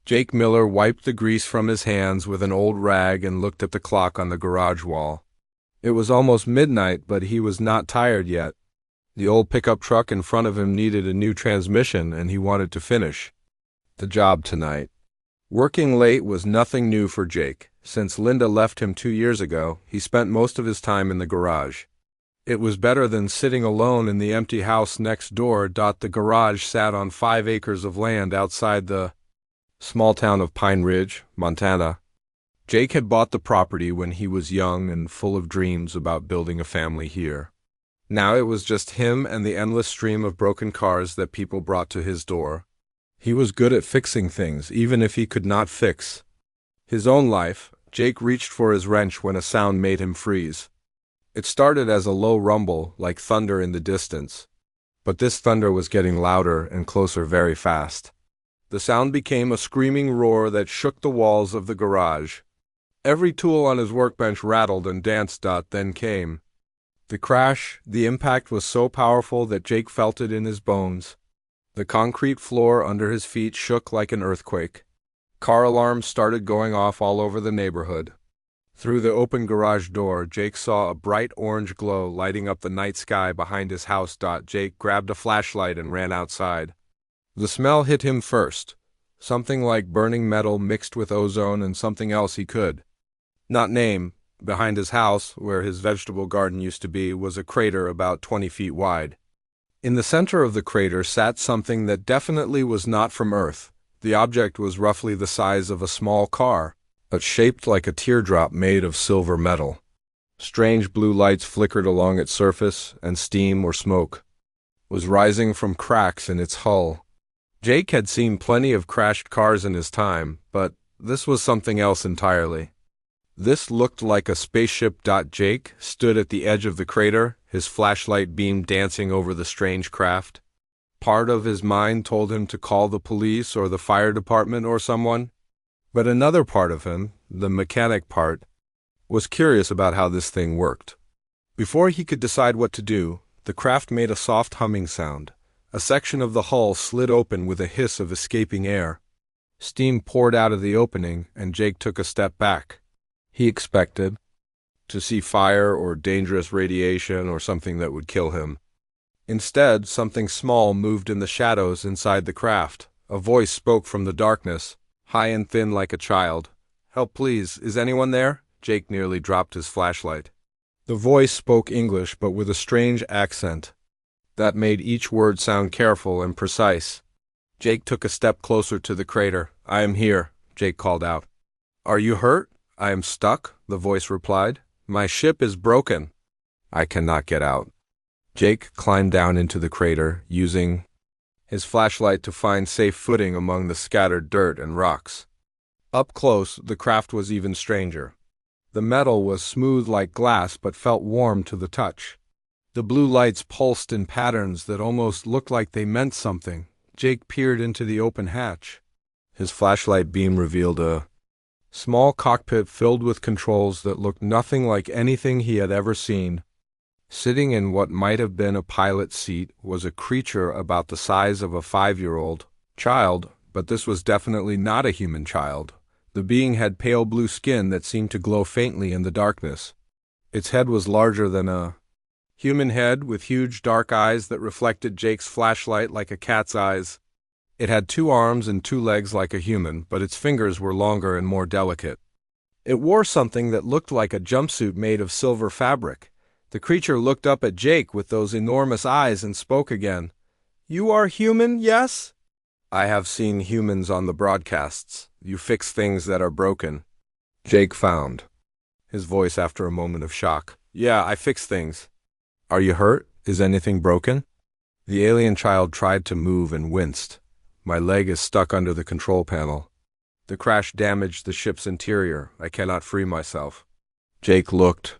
Jake Miller wiped the grease from his hands with an old rag and looked at the clock on the garage wall. It was almost midnight, but he was not tired yet. The old pickup truck in front of him needed a new transmission, and he wanted to finish the job tonight. Working late was nothing new for Jake. Since Linda left him 2 years ago, he spent most of his time in the garage. It was better than sitting alone in the empty house next door. The garage sat on 5 acres of land outside the small town of Pine Ridge, Montana. Jake had bought the property when he was young and full of dreams about building a family here. Now it was just him and the endless stream of broken cars that people brought to his door. He was good at fixing things, even if he could not fix his own life. Jake reached for his wrench when a sound made him freeze. It started as a low rumble, like thunder in the distance. But this thunder was getting louder and closer very fast. The sound became a screaming roar that shook the walls of the garage. Every tool on his workbench rattled and danced. Then came the crash. The impact was so powerful that Jake felt it in his bones. The concrete floor under his feet shook like an earthquake. Car alarms started going off all over the neighborhood. Through the open garage door, Jake saw a bright orange glow lighting up the night sky behind his house. Jake grabbed a flashlight and ran outside. The smell hit him first, something like burning metal mixed with ozone and something else he could not name. Behind his house, where his vegetable garden used to be, was a crater about 20 feet wide. In the center of the crater sat something that definitely was not from Earth. The object was roughly the size of a small car, but shaped like a teardrop made of silver metal. Strange blue lights flickered along its surface, and steam or smoke was rising from cracks in its hull. Jake had seen plenty of crashed cars in his time, but this was something else entirely. This looked like a spaceship. Jake stood at the edge of the crater, his flashlight beam dancing over the strange craft. Part of his mind told him to call the police or the fire department or someone, but another part of him, the mechanic part, was curious about how this thing worked. Before he could decide what to do, the craft made a soft humming sound. A section of the hull slid open with a hiss of escaping air. Steam poured out of the opening, and Jake took a step back. He expected to see fire or dangerous radiation or something that would kill him. Instead, something small moved in the shadows inside the craft. A voice spoke from the darkness, high and thin like a child. "Help, please. Is anyone there?" Jake nearly dropped his flashlight. The voice spoke English, but with a strange accent that made each word sound careful and precise. Jake took a step closer to the crater. "I am here," Jake called out. "Are you hurt?" "I am stuck," the voice replied. "My ship is broken. I cannot get out." Jake climbed down into the crater, using his flashlight to find safe footing among the scattered dirt and rocks. Up close, the craft was even stranger. The metal was smooth like glass but felt warm to the touch. The blue lights pulsed in patterns that almost looked like they meant something. Jake peered into the open hatch. His flashlight beam revealed a small cockpit filled with controls that looked nothing like anything he had ever seen. Sitting in what might have been a pilot's seat was a creature about the size of a 5-year-old child, but this was definitely not a human child. The being had pale blue skin that seemed to glow faintly in the darkness. Its head was larger than a human head, with huge dark eyes that reflected Jake's flashlight like a cat's eyes. It had 2 arms and 2 legs like a human, but its fingers were longer and more delicate. It wore something that looked like a jumpsuit made of silver fabric. The creature looked up at Jake with those enormous eyes and spoke again. "You are human, yes?" "I have seen humans on the broadcasts. You fix things that are broken." Jake found his voice after a moment of shock. "Yeah, I fix things." "Are you hurt? Is anything broken?" The alien child tried to move and winced. "My leg is stuck under the control panel. The crash damaged the ship's interior. I cannot free myself." Jake looked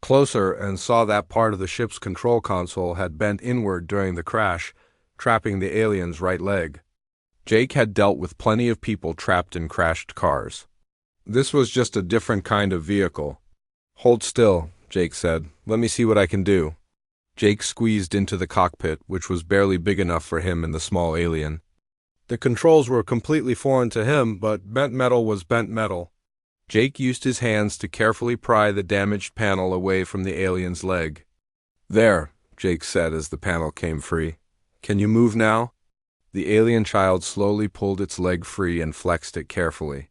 closer and saw that part of the ship's control console had bent inward during the crash, trapping the alien's right leg. Jake had dealt with plenty of people trapped in crashed cars. This was just a different kind of vehicle. "Hold still," Jake said. "Let me see what I can do." Jake squeezed into the cockpit, which was barely big enough for him and the small alien. The controls were completely foreign to him, but bent metal was bent metal. Jake used his hands to carefully pry the damaged panel away from the alien's leg. "There," Jake said as the panel came free. "Can you move now?" The alien child slowly pulled its leg free and flexed it carefully.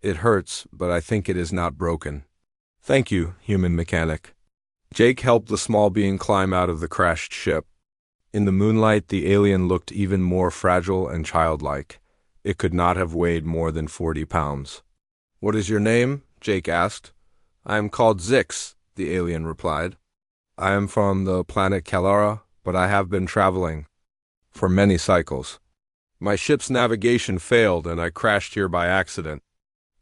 "It hurts, but I think it is not broken." "Thank you, human mechanic." Jake helped the small being climb out of the crashed ship. In the moonlight, the alien looked even more fragile and childlike. It could not have weighed more than 40 pounds. "What is your name?" Jake asked. "I am called Zix," the alien replied. "I am from the planet Kalara, but I have been traveling for many cycles. My ship's navigation failed and I crashed here by accident."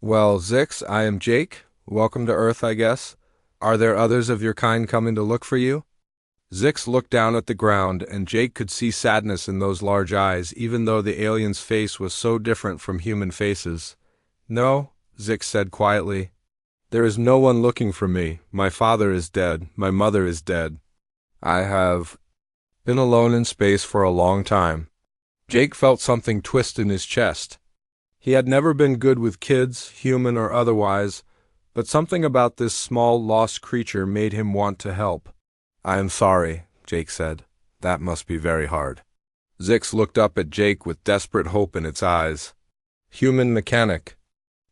"Well, Zix, I am Jake. Welcome to Earth, I guess. Are there others of your kind coming to look for you?" Zix looked down at the ground, and Jake could see sadness in those large eyes, even though the alien's face was so different from human faces. "No," Zix said quietly. "There is no one looking for me. My father is dead. My mother is dead. I have been alone in space for a long time." Jake felt something twist in his chest. He had never been good with kids, human or otherwise, but something about this small, lost creature made him want to help. "I am sorry," Jake said. "That must be very hard." Zix looked up at Jake with desperate hope in its eyes. "Human mechanic."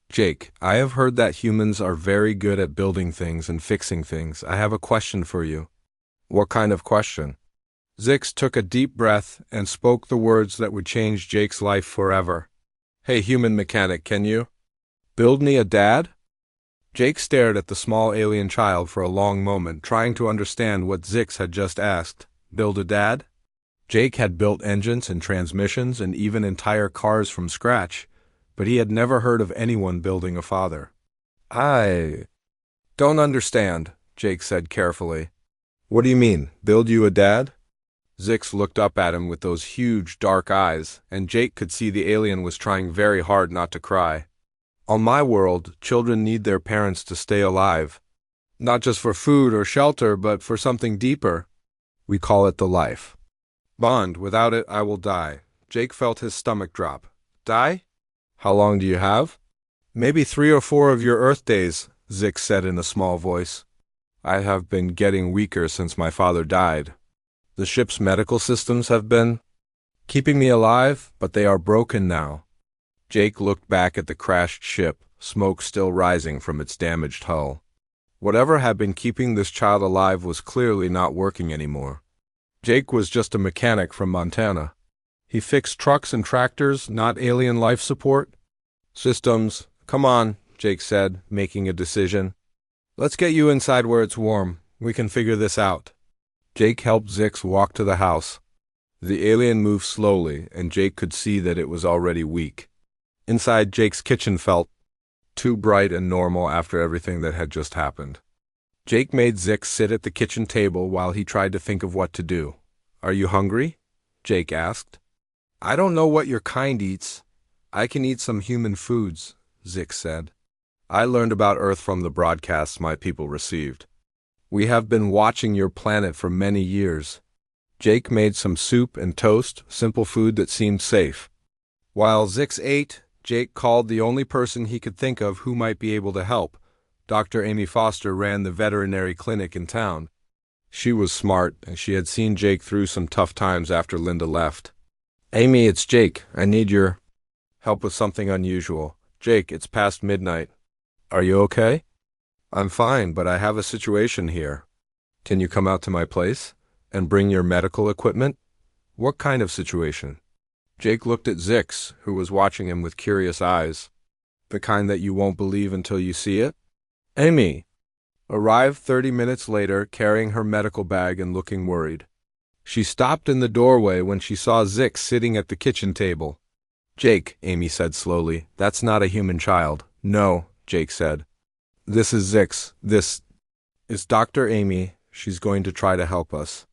"Jake, I have heard that humans are very good at building things and fixing things. I have a question for you." "What kind of question?" Zix took a deep breath and spoke the words that would change Jake's life forever. "Hey, human mechanic, can you build me a dad?" Jake stared at the small alien child for a long moment, trying to understand what Zix had just asked. Build a dad? Jake had built engines and transmissions and even entire cars from scratch, but he had never heard of anyone building a father. "I don't understand," Jake said carefully. "What do you mean, build you a dad?" Zix looked up at him with those huge, dark eyes, and Jake could see the alien was trying very hard not to cry. "On my world, children need their parents to stay alive. Not just for food or shelter, but for something deeper. We call it the life bond. Without it, I will die." Jake felt his stomach drop. "Die? How long do you have?" "Maybe 3 or 4 of your Earth days," Zix said in a small voice. "I have been getting weaker since my father died. The ship's medical systems have been keeping me alive, but they are broken now." Jake looked back at the crashed ship, smoke still rising from its damaged hull. Whatever had been keeping this child alive was clearly not working anymore. Jake was just a mechanic from Montana. He fixed trucks and tractors, not alien life support systems. "Come on," Jake said, making a decision. "Let's get you inside where it's warm. We can figure this out." Jake helped Zix walk to the house. The alien moved slowly, and Jake could see that it was already weak. Inside, Jake's kitchen felt too bright and normal after everything that had just happened. Jake made Zix sit at the kitchen table while he tried to think of what to do. "Are you hungry?" Jake asked. "I don't know what your kind eats. I can eat some human foods," Zix said. "I learned about Earth from the broadcasts my people received. We have been watching your planet for many years." Jake made some soup and toast, simple food that seemed safe. While Zix ate, Jake called the only person he could think of who might be able to help. Dr. Amy Foster ran the veterinary clinic in town. She was smart, and she had seen Jake through some tough times after Linda left. "Amy, it's Jake. I need your help with something unusual." "Jake, it's past midnight. Are you okay?" "I'm fine, but I have a situation here." "Can you come out to my place and bring your medical equipment?" "What kind of situation?" Jake looked at Zix, who was watching him with curious eyes. "The kind that you won't believe until you see it?" Amy arrived 30 minutes later, carrying her medical bag and looking worried. She stopped in the doorway when she saw Zix sitting at the kitchen table. "Jake," Amy said slowly, "that's not a human child." "No," Jake said. "This is Zix. This is Dr. Amy. She's going to try to help us."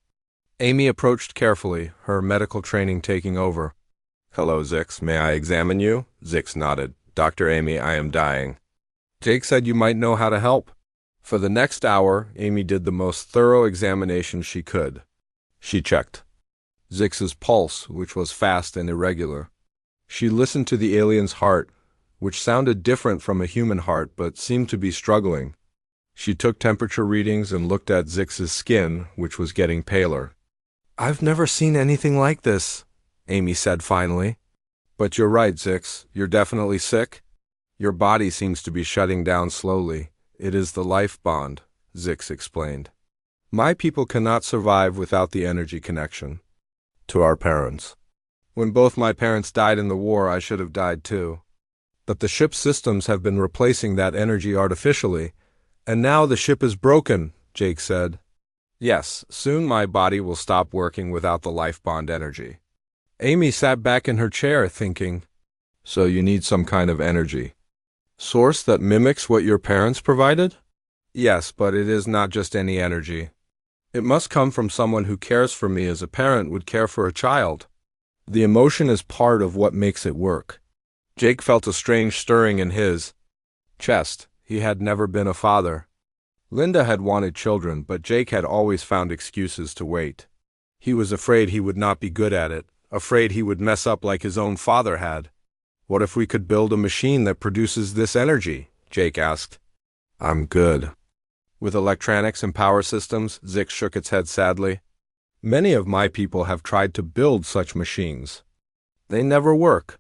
Amy approached carefully, her medical training taking over. "Hello, Zix. May I examine you?" Zix nodded. "Dr. Amy, I am dying." Jake said you might know how to help. For the next hour, Amy did the most thorough examination she could. She checked Zix's pulse, which was fast and irregular. She listened to the alien's heart, which sounded different from a human heart but seemed to be struggling. She took temperature readings and looked at Zix's skin, which was getting paler. "I've never seen anything like this," Amy said finally. "But you're right, Zix. You're definitely sick. Your body seems to be shutting down slowly. It is the life bond," Zix explained. "My people cannot survive without the energy connection to our parents. When both my parents died in the war, I should have died too. But the ship's systems have been replacing that energy artificially, and now the ship is broken," Jake said. "Yes, soon my body will stop working without the life bond energy." Amy sat back in her chair thinking, "So you need some kind of energy source that mimics what your parents provided?" "Yes, but it is not just any energy. It must come from someone who cares for me as a parent would care for a child. The emotion is part of what makes it work." Jake felt a strange stirring in his chest. He had never been a father. Linda had wanted children, but Jake had always found excuses to wait. He was afraid he would not be good at it, afraid he would mess up like his own father had. "What if we could build a machine that produces this energy?" Jake asked. "I'm good with electronics and power systems," Zix shook its head sadly. "Many of my people have tried to build such machines. They never work.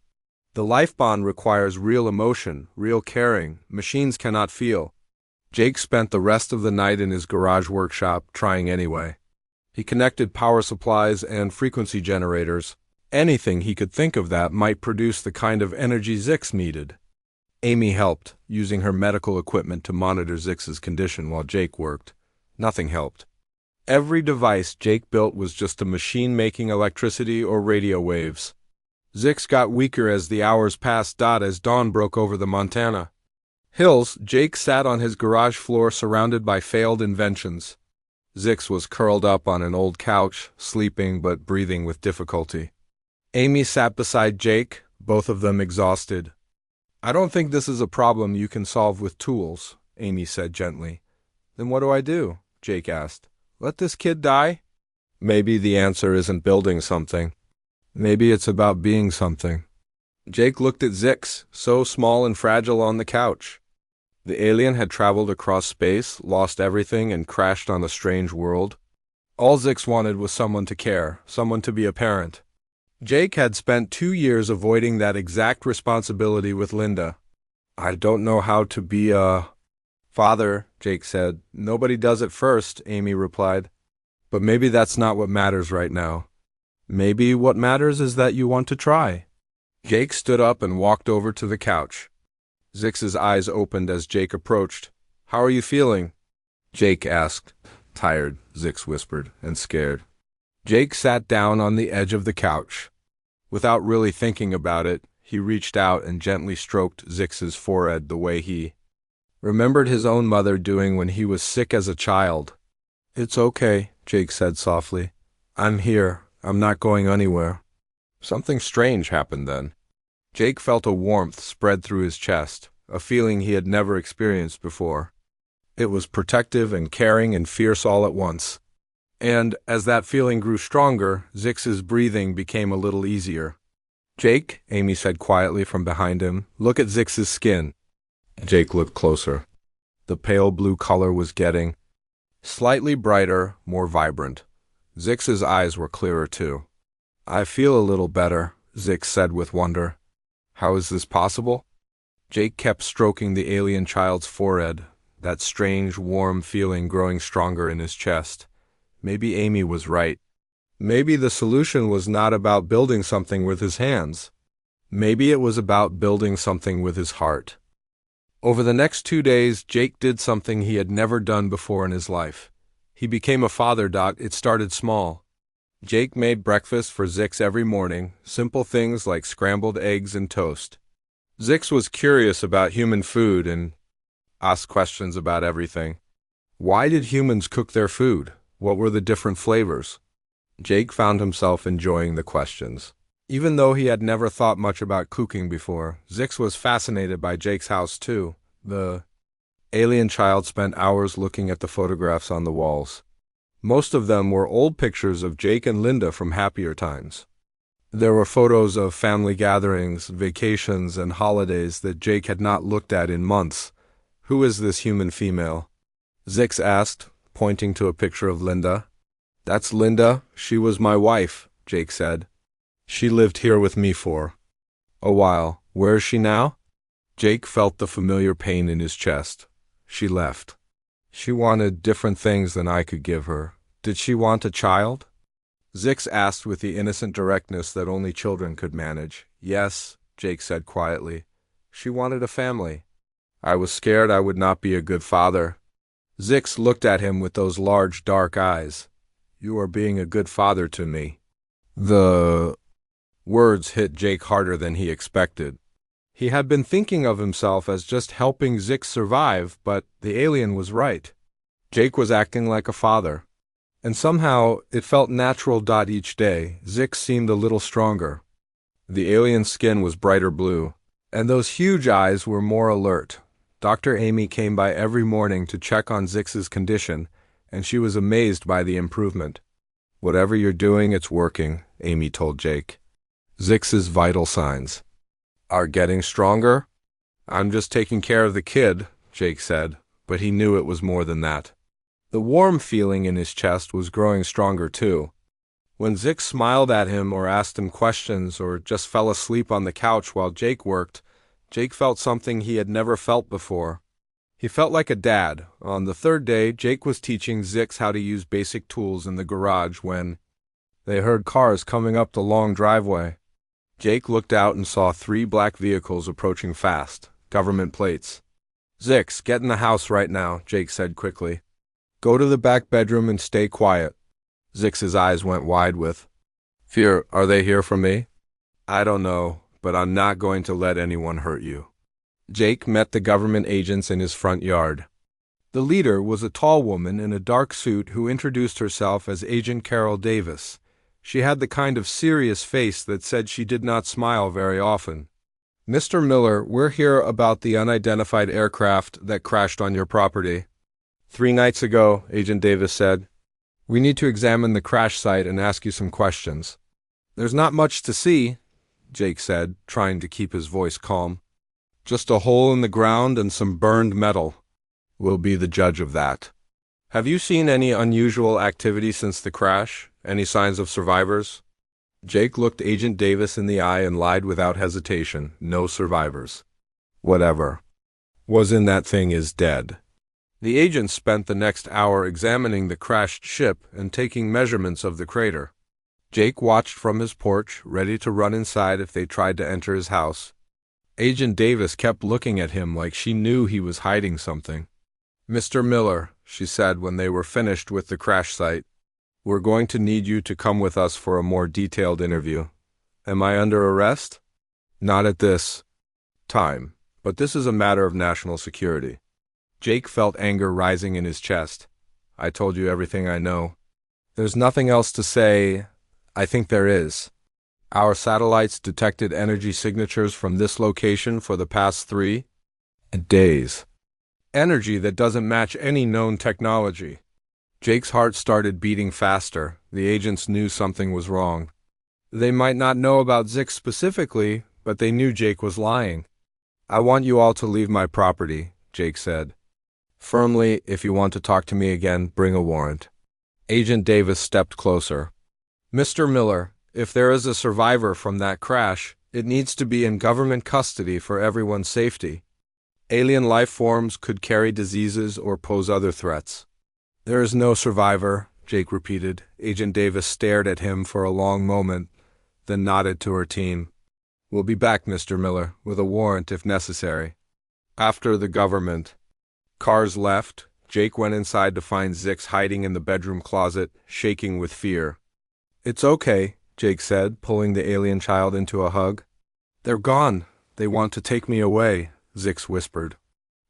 The life bond requires real emotion, real caring. Machines cannot feel." Jake spent the rest of the night in his garage workshop, trying anyway. He connected power supplies and frequency generators. Anything he could think of that might produce the kind of energy Zix needed. Amy helped, using her medical equipment to monitor Zix's condition while Jake worked. Nothing helped. Every device Jake built was just a machine making electricity or radio waves. Zix got weaker as the hours passed. As dawn broke over the Montana hills, Jake sat on his garage floor surrounded by failed inventions. Zix was curled up on an old couch, sleeping but breathing with difficulty. Amy sat beside Jake, both of them exhausted. "I don't think this is a problem you can solve with tools," Amy said gently. "Then what do I do?" Jake asked. "Let this kid die?" "Maybe the answer isn't building something. Maybe it's about being something." Jake looked at Zix, so small and fragile on the couch. The alien had traveled across space, lost everything, and crashed on a strange world. All Zix wanted was someone to care, someone to be a parent. Jake had spent 2 years avoiding that exact responsibility with Linda. "I don't know how to be a father," Jake said. "Nobody does at first," Amy replied. "But maybe that's not what matters right now. Maybe what matters is that you want to try." Jake stood up and walked over to the couch. Zix's eyes opened as Jake approached. "How are you feeling?" Jake asked. "Tired," Zix whispered, and scared. Jake sat down on the edge of the couch. Without really thinking about it, he reached out and gently stroked Zix's forehead the way he remembered his own mother doing when he was sick as a child. "It's okay," Jake said softly. "I'm here. I'm not going anywhere." Something strange happened then. Jake felt a warmth spread through his chest, a feeling he had never experienced before. It was protective and caring and fierce all at once. And, as that feeling grew stronger, Zix's breathing became a little easier. "Jake," Amy said quietly from behind him, "look at Zix's skin." Jake looked closer. The pale blue color was getting slightly brighter, more vibrant. Zix's eyes were clearer too. "I feel a little better," Zix said with wonder. "How is this possible?" Jake kept stroking the alien child's forehead, that strange, warm feeling growing stronger in his chest. Maybe Amy was right. Maybe the solution was not about building something with his hands. Maybe it was about building something with his heart. Over the next 2 days, Jake did something he had never done before in his life. He became a father. It started small. Jake made breakfast for Zix every morning, simple things like scrambled eggs and toast. Zix was curious about human food and asked questions about everything. Why did humans cook their food? What were the different flavors? Jake found himself enjoying the questions. Even though he had never thought much about cooking before, Zix was fascinated by Jake's house too. The alien child spent hours looking at the photographs on the walls. Most of them were old pictures of Jake and Linda from happier times. There were photos of family gatherings, vacations, and holidays that Jake had not looked at in months. "Who is this human female?" Zix asked, pointing to a picture of Linda. "That's Linda. She was my wife," Jake said. "She lived here with me for a while. Where is she now?" Jake felt the familiar pain in his chest. "She left. She wanted different things than I could give her. Did she want a child?" Zix asked with the innocent directness that only children could manage. "Yes," Jake said quietly. "She wanted a family. I was scared I would not be a good father." Zix looked at him with those large dark eyes. "You are being a good father to me." The words hit Jake harder than he expected. He had been thinking of himself as just helping Zix survive, but the alien was right. Jake was acting like a father. And somehow it felt natural. Each day, Zix seemed a little stronger. The alien's skin was brighter blue, and those huge eyes were more alert. Dr. Amy came by every morning to check on Zix's condition, and she was amazed by the improvement. "Whatever you're doing, it's working," Amy told Jake. "Zix's vital signs are getting stronger." "I'm just taking care of the kid," Jake said, but he knew it was more than that. The warm feeling in his chest was growing stronger too. When Zix smiled at him or asked him questions or just fell asleep on the couch while Jake worked, Jake felt something he had never felt before. He felt like a dad. On the third day, Jake was teaching Zix how to use basic tools in the garage when they heard cars coming up the long driveway. Jake looked out and saw 3 black vehicles approaching fast, government plates. "Zix, get in the house right now," Jake said quickly. "Go to the back bedroom and stay quiet." Zix's eyes went wide with fear. "Are they here for me?" "I don't know, but I'm not going to let anyone hurt you." Jake met the government agents in his front yard. The leader was a tall woman in a dark suit who introduced herself as Agent Carol Davis. She had the kind of serious face that said she did not smile very often. "Mr. Miller, we're here about the unidentified aircraft that crashed on your property." 3 nights ago, Agent Davis said. "We need to examine the crash site and ask you some questions." "There's not much to see," Jake said, trying to keep his voice calm. "Just a hole in the ground and some burned metal. We'll be the judge of that." "Have you seen any unusual activity since the crash? Any signs of survivors?" Jake looked Agent Davis in the eye and lied without hesitation. "No survivors. Whatever was in that thing is dead." The agent spent the next hour examining the crashed ship and taking measurements of the crater. Jake watched from his porch, ready to run inside if they tried to enter his house. Agent Davis kept looking at him like she knew he was hiding something. "Mr. Miller," she said when they were finished with the crash site, "we're going to need you to come with us for a more detailed interview." "Am I under arrest?" "Not at this time, but this is a matter of national security." Jake felt anger rising in his chest. "I told you everything I know." "There's nothing else to say." "I think there is. Our satellites detected energy signatures from this location for the past 3 days. Energy that doesn't match any known technology." Jake's heart started beating faster. The agents knew something was wrong. They might not know about Zix specifically, but they knew Jake was lying. "I want you all to leave my property," Jake said. "Firmly, if you want to talk to me again, bring a warrant." Agent Davis stepped closer. "Mr. Miller, if there is a survivor from that crash, it needs to be in government custody for everyone's safety. Alien life forms could carry diseases or pose other threats." "There is no survivor," Jake repeated. Agent Davis stared at him for a long moment, then nodded to her team. "We'll be back, Mr. Miller, with a warrant if necessary." After the government cars left, Jake went inside to find Zix hiding in the bedroom closet, shaking with fear. "It's okay," Jake said, pulling the alien child into a hug. "They're gone. They want to take me away," Zix whispered.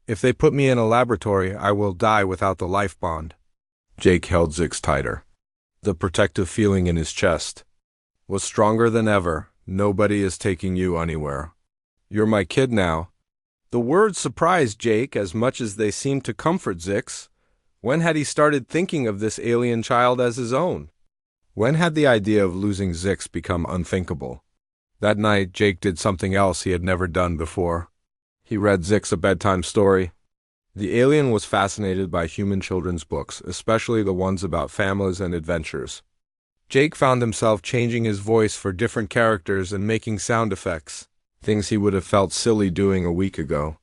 "If they put me in a laboratory, I will die without the life bond." Jake held Zix tighter. The protective feeling in his chest was stronger than ever. "Nobody is taking you anywhere. You're my kid now." The words surprised Jake as much as they seemed to comfort Zix. When had he started thinking of this alien child as his own? When had the idea of losing Zix become unthinkable? That night, Jake did something else he had never done before. He read Zix a bedtime story. The alien was fascinated by human children's books, especially the ones about families and adventures. Jake found himself changing his voice for different characters and making sound effects, things he would have felt silly doing a week ago.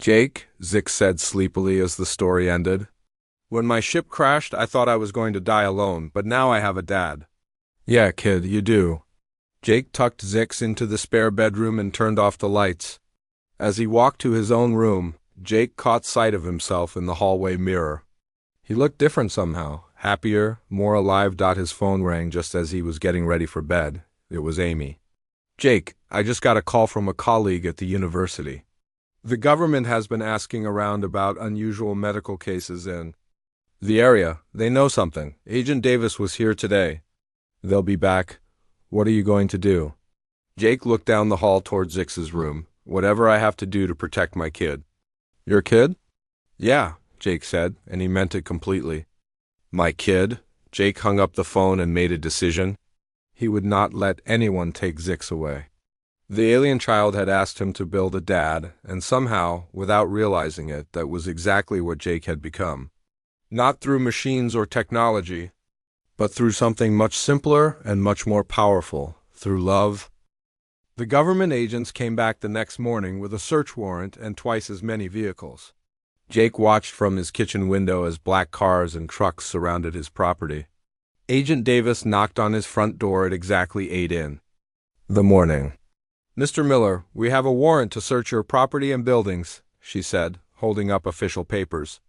"Jake," Zix said sleepily as the story ended, "when my ship crashed, I thought I was going to die alone, but now I have a dad." "Yeah, kid, you do." Jake tucked Zix into the spare bedroom and turned off the lights. As he walked to his own room, Jake caught sight of himself in the hallway mirror. He looked different somehow, happier, more alive. His phone rang just as he was getting ready for bed. It was Amy. "Jake, I just got a call from a colleague at the university. The government has been asking around about unusual medical cases in the area. They know something. Agent Davis was here today. They'll be back. What are you going to do?" Jake looked down the hall toward Zix's room. "Whatever I have to do to protect my kid." "Your kid?" "Yeah," Jake said, and he meant it completely. "My kid?" Jake hung up the phone and made a decision. He would not let anyone take Zix away. The alien child had asked him to build a dad, and somehow, without realizing it, that was exactly what Jake had become. Not through machines or technology, but through something much simpler and much more powerful, through love. The government agents came back the next morning with a search warrant and twice as many vehicles. Jake watched from his kitchen window as black cars and trucks surrounded his property. Agent Davis knocked on his front door at exactly 8 in the morning. "Mr. Miller, we have a warrant to search your property and buildings," she said, holding up official papers.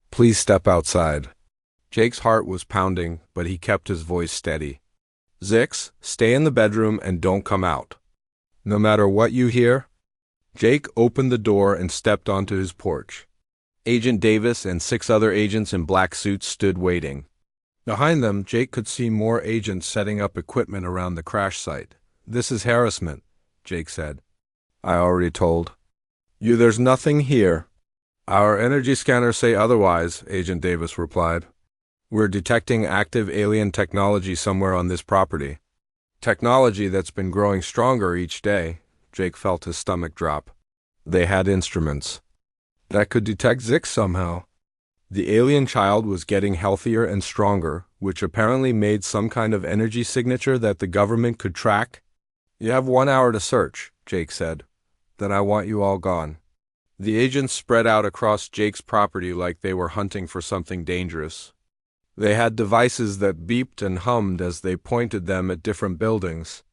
"Please step outside." Jake's heart was pounding, but he kept his voice steady. "Zix, stay in the bedroom and don't come out. No matter what you hear." Jake opened the door and stepped onto his porch. Agent Davis and 6 other agents in black suits stood waiting. Behind them, Jake could see more agents setting up equipment around the crash site. "This is harassment," Jake said. "I already told you there's nothing here." "Our energy scanners say otherwise," Agent Davis replied. "We're detecting active alien technology somewhere on this property. Technology that's been growing stronger each day." Jake felt his stomach drop. They had instruments that could detect Zix somehow. The alien child was getting healthier and stronger, which apparently made some kind of energy signature that the government could track. "You have 1 hour to search," Jake said. "Then I want you all gone." The agents spread out across Jake's property like they were hunting for something dangerous. They had devices that beeped and hummed as they pointed them at different buildings.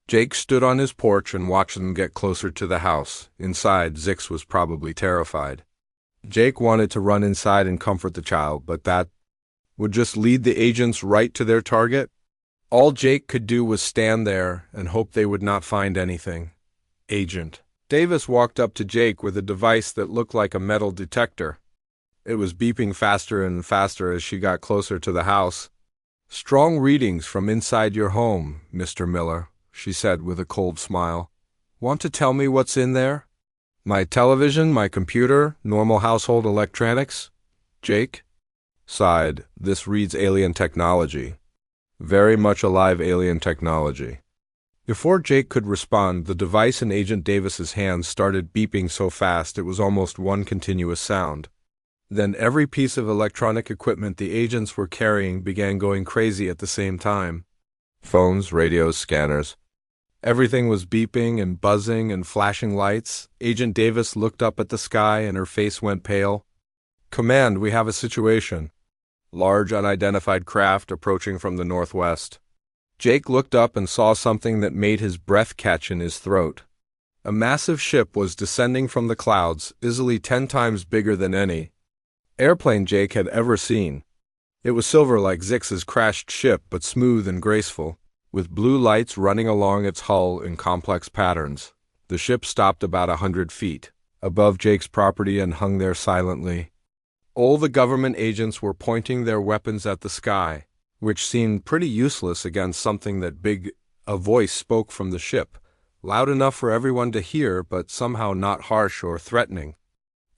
Jake stood on his porch and watched them get closer to the house. Inside, Zix was probably terrified. Jake wanted to run inside and comfort the child, but that would just lead the agents right to their target. All Jake could do was stand there and hope they would not find anything. Agent Davis walked up to Jake with a device that looked like a metal detector. It was beeping faster and faster as she got closer to the house. "Strong readings from inside your home, Mr. Miller," she said with a cold smile. "Want to tell me what's in there?" "My television, my computer, normal household electronics." Jake sighed. "This reads alien technology. Very much alive alien technology." Before Jake could respond, the device in Agent Davis's hands started beeping so fast it was almost one continuous sound. Then every piece of electronic equipment the agents were carrying began going crazy at the same time. Phones, radios, scanners. Everything was beeping and buzzing and flashing lights. Agent Davis looked up at the sky and her face went pale. "Command, we have a situation." Large unidentified craft approaching from the northwest. Jake looked up and saw something that made his breath catch in his throat. A massive ship was descending from the clouds, easily 10 times bigger than any airplane Jake had ever seen. It was silver like Zix's crashed ship, but smooth and graceful, with blue lights running along its hull in complex patterns. The ship stopped about 100 feet above Jake's property and hung there silently. All the government agents were pointing their weapons at the sky, which seemed pretty useless against something that big. A voice spoke from the ship, loud enough for everyone to hear, but somehow not harsh or threatening.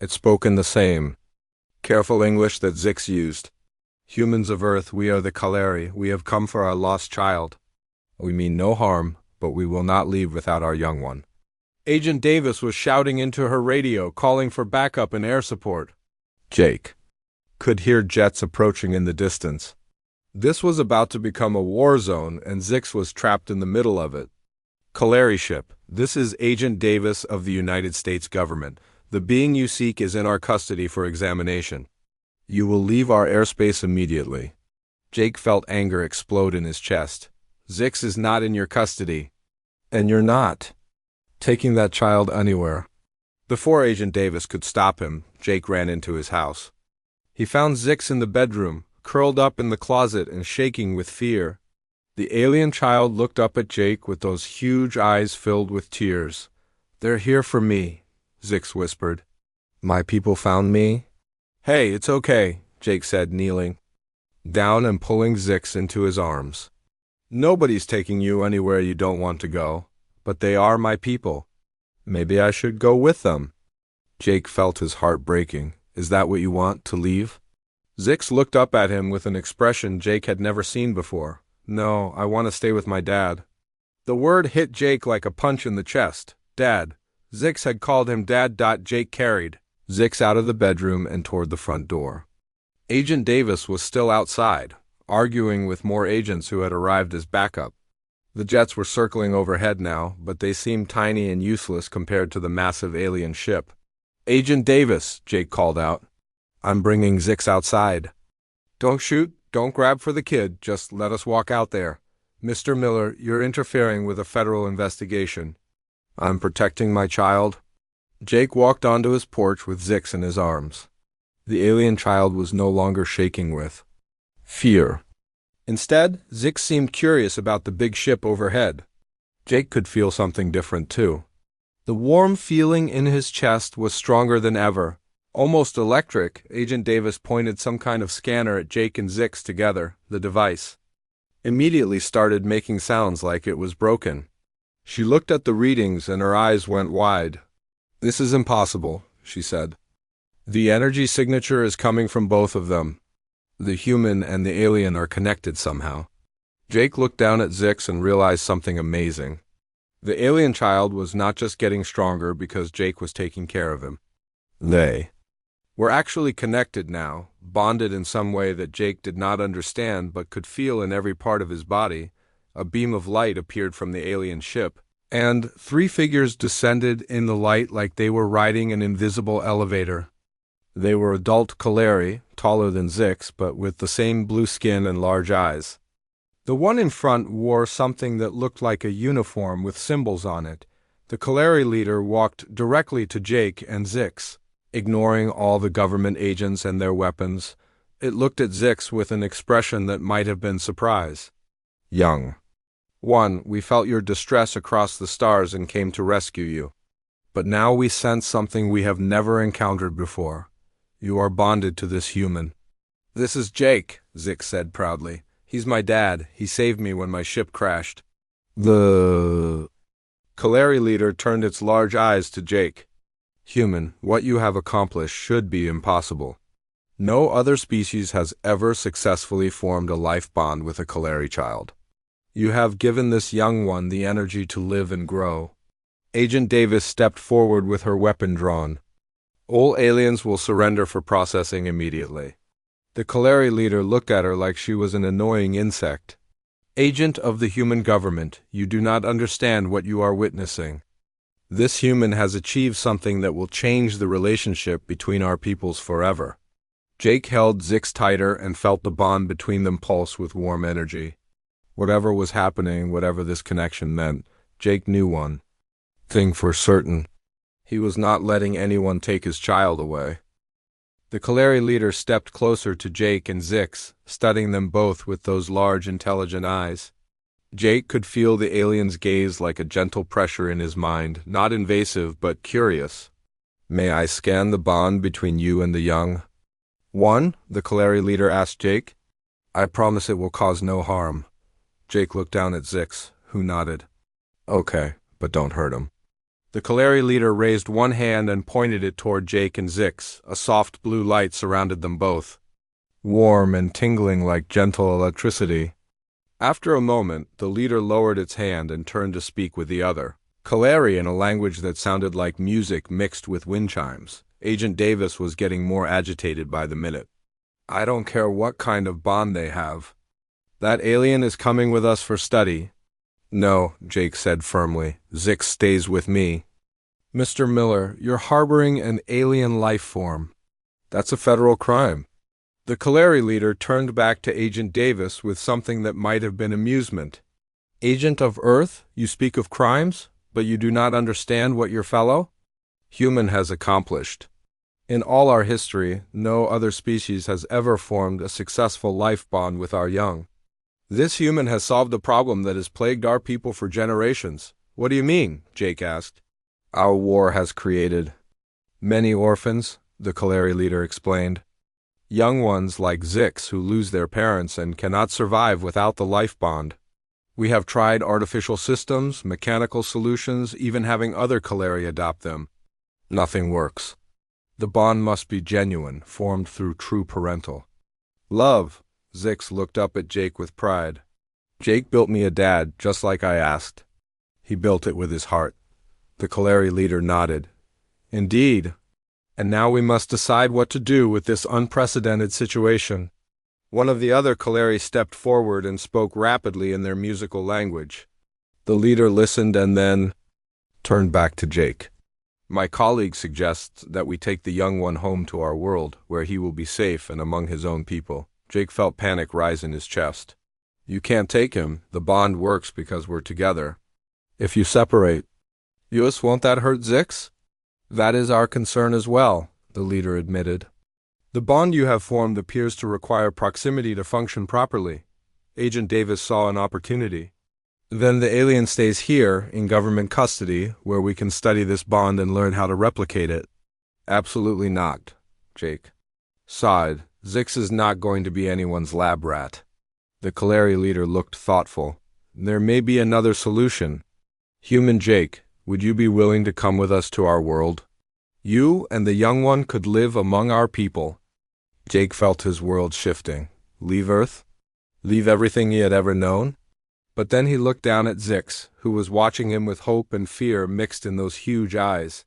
It spoke in the same careful English that Zix used. Humans of Earth, we are the Kaleri. We have come for our lost child. We mean no harm, but we will not leave without our young one. Agent Davis was shouting into her radio, calling for backup and air support. Jake could hear jets approaching in the distance. This was about to become a war zone, and Zix was trapped in the middle of it. Kaleri ship, this is Agent Davis of the United States government. The being you seek is in our custody for examination. You will leave our airspace immediately. Jake felt anger explode in his chest. Zix is not in your custody. And you're not taking that child anywhere. Before Agent Davis could stop him, Jake ran into his house. He found Zix in the bedroom, curled up in the closet and shaking with fear. The alien child looked up at Jake with those huge eyes filled with tears. They're here for me, Zix whispered. My people found me? Hey, it's okay, Jake said, kneeling down and pulling Zix into his arms. Nobody's taking you anywhere you don't want to go, but they are my people. Maybe I should go with them. Jake felt his heart breaking. Is that what you want, to leave? Zix looked up at him with an expression Jake had never seen before. No, I want to stay with my dad. The word hit Jake like a punch in the chest. Dad. Zix had called him Dad. Jake carried Zix out of the bedroom and toward the front door. Agent Davis was still outside, arguing with more agents who had arrived as backup. The jets were circling overhead now, but they seemed tiny and useless compared to the massive alien ship. Agent Davis, Jake called out. I'm bringing Zix outside. Don't shoot, don't grab for the kid, just let us walk out there. Mr. Miller, you're interfering with a federal investigation. I'm protecting my child. Jake walked onto his porch with Zix in his arms. The alien child was no longer shaking with fear. Instead, Zix seemed curious about the big ship overhead. Jake could feel something different too. The warm feeling in his chest was stronger than ever. Almost electric, Agent Davis pointed some kind of scanner at Jake and Zix together. The device immediately started making sounds like it was broken. She looked at the readings and her eyes went wide. This is impossible, she said. The energy signature is coming from both of them. The human and the alien are connected somehow. Jake looked down at Zix and realized something amazing. The alien child was not just getting stronger because Jake was taking care of him. They were actually connected now, bonded in some way that Jake did not understand but could feel in every part of his body. A beam of light appeared from the alien ship, and 3 figures descended in the light like they were riding an invisible elevator. They were adult Kaleri, taller than Zix, but with the same blue skin and large eyes. The one in front wore something that looked like a uniform with symbols on it. The Kaleri leader walked directly to Jake and Zix, ignoring all the government agents and their weapons. It looked at Zix with an expression that might have been surprise. Young one, we felt your distress across the stars and came to rescue you. But now we sense something we have never encountered before. You are bonded to this human. This is Jake, Zix said proudly. He's my dad. He saved me when my ship crashed. The Kaleri leader turned its large eyes to Jake. Human, what you have accomplished should be impossible. No other species has ever successfully formed a life bond with a Kaleri child. You have given this young one the energy to live and grow. Agent Davis stepped forward with her weapon drawn. All aliens will surrender for processing immediately. The Kaleri leader looked at her like she was an annoying insect. Agent of the human government, you do not understand what you are witnessing. This human has achieved something that will change the relationship between our peoples forever. Jake held Zix tighter and felt the bond between them pulse with warm energy. Whatever was happening, whatever this connection meant, Jake knew one thing for certain. He was not letting anyone take his child away. The Kaleri leader stepped closer to Jake and Zix, studying them both with those large, intelligent eyes. Jake could feel the alien's gaze like a gentle pressure in his mind, not invasive but curious. May I scan the bond between you and the young one? The Kaleri leader asked Jake. I promise it will cause no harm. Jake looked down at Zix, who nodded. Okay, but don't hurt him. The Kaleri leader raised one hand and pointed it toward Jake and Zix. A soft blue light surrounded them both. warm and tingling like gentle electricity. After a moment, the leader lowered its hand and turned to speak with the other. Kaleri in a language that sounded like music mixed with wind chimes. Agent Davis was getting more agitated by the minute. I don't care what kind of bond they have. That alien is coming with us for study. No, Jake said firmly. Zix stays with me. Mr. Miller, you're harboring an alien life form. That's a federal crime. The Kaleri leader turned back to Agent Davis with something that might have been amusement. Agent of Earth, you speak of crimes, but you do not understand what your fellow human has accomplished. In all our history, no other species has ever formed a successful life bond with our young. This human has solved a problem that has plagued our people for generations. What do you mean? Jake asked. Our war has created many orphans, the Kaleri leader explained. Young ones like Zix who lose their parents and cannot survive without the life bond. We have tried artificial systems, mechanical solutions, even having other Kaleri adopt them. Nothing works. The bond must be genuine, formed through true parental love. Zix looked up at Jake with pride. Jake built me a dad, just like I asked. He built it with his heart. The Kaleri leader nodded. Indeed. And now we must decide what to do with this unprecedented situation. One of the other Kaleri stepped forward and spoke rapidly in their musical language. The leader listened and then turned back to Jake. My colleague suggests that we take the young one home to our world, where he will be safe and among his own people. Jake felt panic rise in his chest. You can't take him. The bond works because we're together. If you separate, won't that hurt Zix? That is our concern as well, the leader admitted. The bond you have formed appears to require proximity to function properly. Agent Davis saw an opportunity. Then the alien stays here, in government custody, where we can study this bond and learn how to replicate it. Absolutely not, Jake sighed. Zix is not going to be anyone's lab rat. The Kaleri leader looked thoughtful. There may be another solution. Human Jake, would you be willing to come with us to our world? You and the young one could live among our people. Jake felt his world shifting. Leave Earth? Leave everything he had ever known? But then he looked down at Zix, who was watching him with hope and fear mixed in those huge eyes.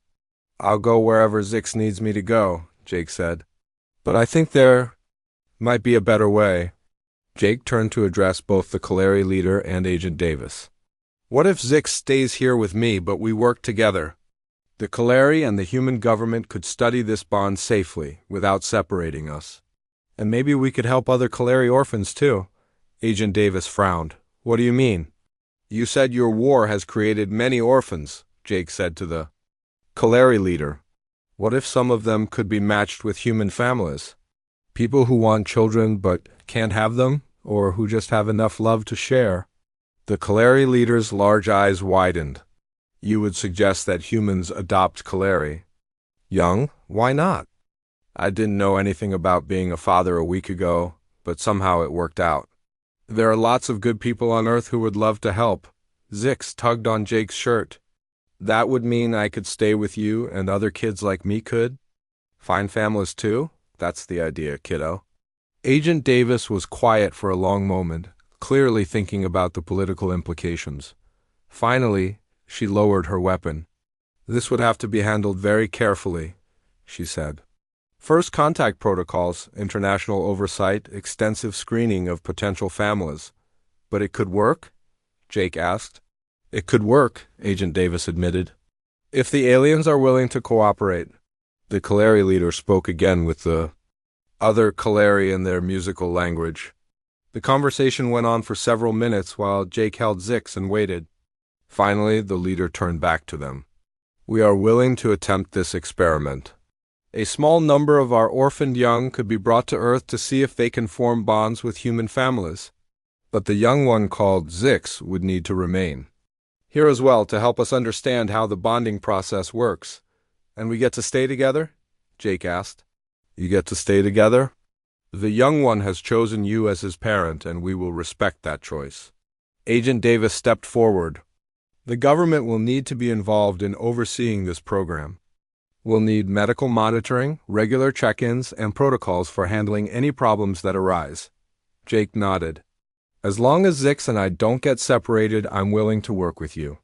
I'll go wherever Zix needs me to go, Jake said. But I think there might be a better way. Jake turned to address both the Kaleri leader and Agent Davis. What if Zix stays here with me, but we work together? The Kaleri and the human government could study this bond safely, without separating us. And maybe we could help other Kaleri orphans too. Agent Davis frowned. What do you mean? You said your war has created many orphans, Jake said to the Kaleri leader. What if some of them could be matched with human families? People who want children but can't have them, or who just have enough love to share. The Kaleri leader's large eyes widened. You would suggest that humans adopt Kaleri. Young? Why not? I didn't know anything about being a father a week ago, but somehow it worked out. There are lots of good people on Earth who would love to help. Zix tugged on Jake's shirt. That would mean I could stay with you and other kids like me could? Find families too? That's the idea, kiddo. Agent Davis was quiet for a long moment, clearly thinking about the political implications. Finally, she lowered her weapon. This would have to be handled very carefully, she said. First contact protocols, international oversight, extensive screening of potential families. But it could work? Jake asked. It could work, Agent Davis admitted. If the aliens are willing to cooperate. The Kaleri leader spoke again with the other Kaleri in their musical language. The conversation went on for several minutes while Jake held Zix and waited. Finally, the leader turned back to them. We are willing to attempt this experiment. A small number of our orphaned young could be brought to Earth to see if they can form bonds with human families. But the young one called Zix would need to remain here as well to help us understand how the bonding process works. And we get to stay together? Jake asked. You get to stay together? The young one has chosen you as his parent, and we will respect that choice. Agent Davis stepped forward. The government will need to be involved in overseeing this program. We'll need medical monitoring, regular check-ins, and protocols for handling any problems that arise. Jake nodded. As long as Zix and I don't get separated, I'm willing to work with you.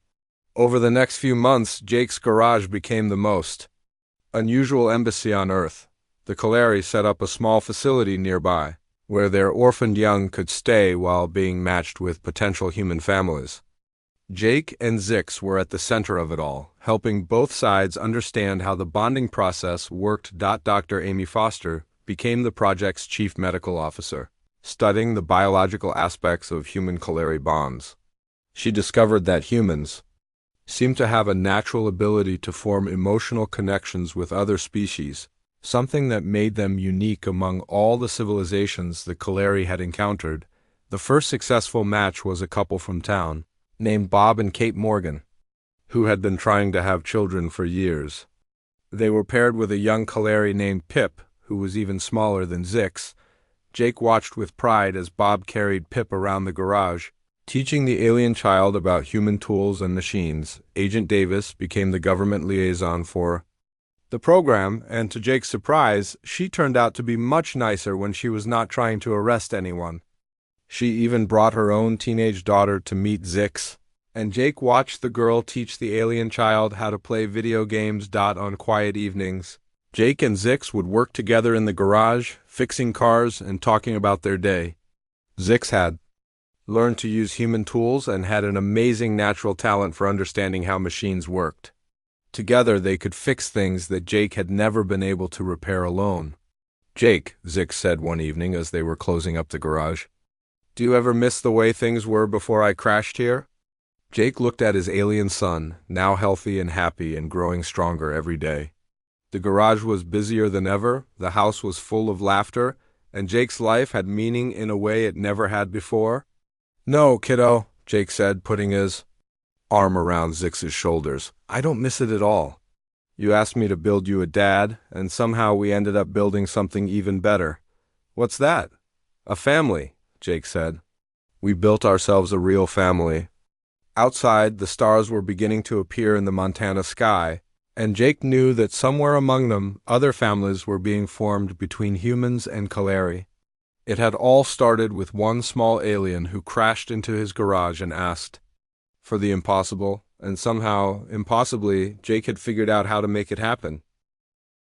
Over the next few months, Jake's garage became the most unusual embassy on Earth. The Kaleri set up a small facility nearby, where their orphaned young could stay while being matched with potential human families. Jake and Zix were at the center of it all, helping both sides understand how the bonding process worked. Dr. Amy Foster became the project's chief medical officer, studying the biological aspects of human Kaleri bonds. She discovered that humans seemed to have a natural ability to form emotional connections with other species, something that made them unique among all the civilizations the Kaleri had encountered. The first successful match was a couple from town, named Bob and Kate Morgan, who had been trying to have children for years. They were paired with a young Kaleri named Pip, who was even smaller than Zix. Jake watched with pride as Bob carried Pip around the garage, teaching the alien child about human tools and machines. Agent Davis became the government liaison for the program, and to Jake's surprise, she turned out to be much nicer when she was not trying to arrest anyone. She even brought her own teenage daughter to meet Zix, and Jake watched the girl teach the alien child how to play video games. On quiet evenings, Jake and Zix would work together in the garage, fixing cars and talking about their day. Zix had learned to use human tools and had an amazing natural talent for understanding how machines worked. Together they could fix things that Jake had never been able to repair alone. "Jake," Zix said one evening as they were closing up the garage, "do you ever miss the way things were before I crashed here?" Jake looked at his alien son, now healthy and happy and growing stronger every day. The garage was busier than ever, the house was full of laughter, and Jake's life had meaning in a way it never had before. "No, kiddo," Jake said, putting his arm around Zix's shoulders. "I don't miss it at all. You asked me to build you a dad, and somehow we ended up building something even better." "What's that?" "A family," Jake said. "We built ourselves a real family." Outside, the stars were beginning to appear in the Montana sky, and Jake knew that somewhere among them, other families were being formed between humans and Kaleri. It had all started with one small alien who crashed into his garage and asked for the impossible, and somehow, impossibly, Jake had figured out how to make it happen.